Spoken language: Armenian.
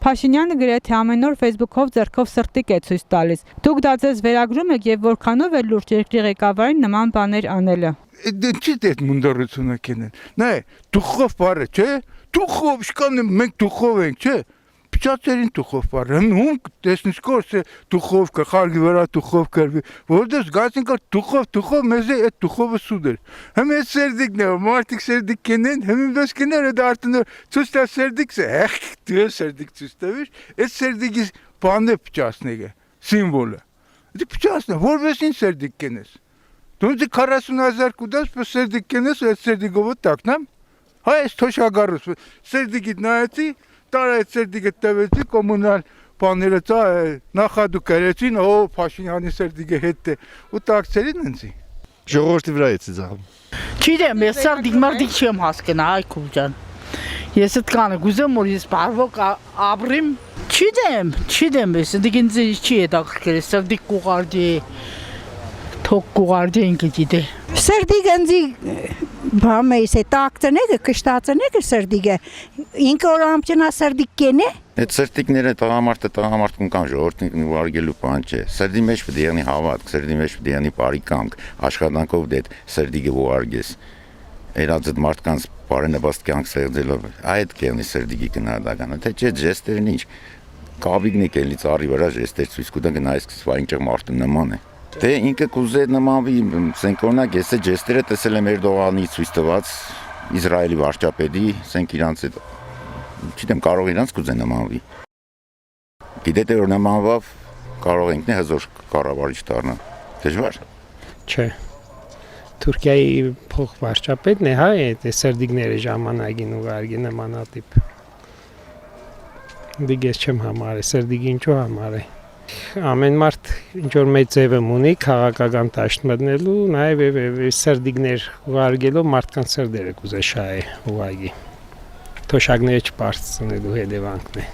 Փաշինյանը գրեթե ամեն օր Facebook-ով ձեռքով սրտիկ է ցույց տալիս։ Դուք դա ձեզ վերագրում եք եւ որքանով է լուրջ երկրի ղեկավարին նման բաներ անելը։ Չի դեռ մունդարությունը կենեն։ Նայ, դուխով բառը, չէ՞։ Դուխով, շկան մենք դուխով ենք, չէ՞։ Փչացերին դուխով բառը։ Հում տեսնես կորսը դուխովկա, խարգի վրա դուխովկա, որտես գացին կար դուխով մեզ է այդ դուխովը սուդեր։ Հմ այդ սերդիկն է, մարդիկ սերդիկ կենեն, հմ դες կենար այդ արտներ ցույց տա սերդիկը, հեղ դու սերդիկ ցույց տվիր, այդ սերդիկի բանը փչացնեգը, սիմվոլը։ Դի փչացնա, որովհետեւ սերդիկ կենես։ Դու 40,000 կուդաս պես սերդիկ կենես, այդ սերդիկով տակնամ։ Հայ այս թոշագարուս սերդիկիդ նայեցի, տարա այդ սերդիկը տվեցի կոմունալ բաները ծա նախադու կերեցին, օ Փաշինյանի սերդիկը հետ է ու տակցերին ընցի։ Ժողովրդի վրա էցի ձախում։ Չգիտեմ, ես սերդիկ մարդիկ չեմ հասկնա, Այգուլ ջան։ Ես այդ կանը գուզեմ որ ես բարվոք ապրիմ, չգիտեմ, ես դիգինձ չի հետաքրքրել, սերդիկ կուղարդի թոք կուղարդի ինքը գիտե։ Սերդիգնձի բամեիս է տակցնեգը, կշտացնեգը սերդիգը, ինքը օրամճնա սերդիկ կենե։ Այդ սերդիկները տղամարդկուն կան ժողովրդին ուղարկելու բան չէ։ Սերդի մեջ պետք է եղնի հավատք, սերդի մեջ պետք է եղնի բարի կամք, աշխատանքով դե սերդիկը ուղարկես։ Երած այդ մարդկանց բարենպաստ կյանք ստեղծելով, այդ կերնի սերդիկի գնահատականը, թե չէ ժեստերն ինչ։ Կաբիգնիկ էլի ծառի վրա ժեստեր ցույց կտա գնայս վայնճեղ մարդու նման է։ Թե ինքը կուզե նմանվի, ասենք օրինակ ես այդ ժեստերը տեսել եմ Էրդողանի ցույց տված Իսրայելի վարչապետի, ասենք իրանց այդ չգիտեմ կարող իրանց կուզե նմանվի։ Գիտեք որ նմանվավ կարող ենք հզոր կառավարիչ դառնալ։ Դժվար։ Չէ։ Թուրքիայի փոխվարչապետն է, հա, այդ սերդիկները ժամանակին ուղարկի նմանատիպ։ Դիգես չեմ համարել, սերդիկը ինչու համարել։ Ամեն մարդ ինչ որ մեծ ձևում ունի քաղաքական տաշտ մտնելու, նաև սերդիկներ ուղարկելով մարդկանց սերդերը կուզե շահի ուղղակի։ Թոշակները չբարձրացնելու հետևանքն է։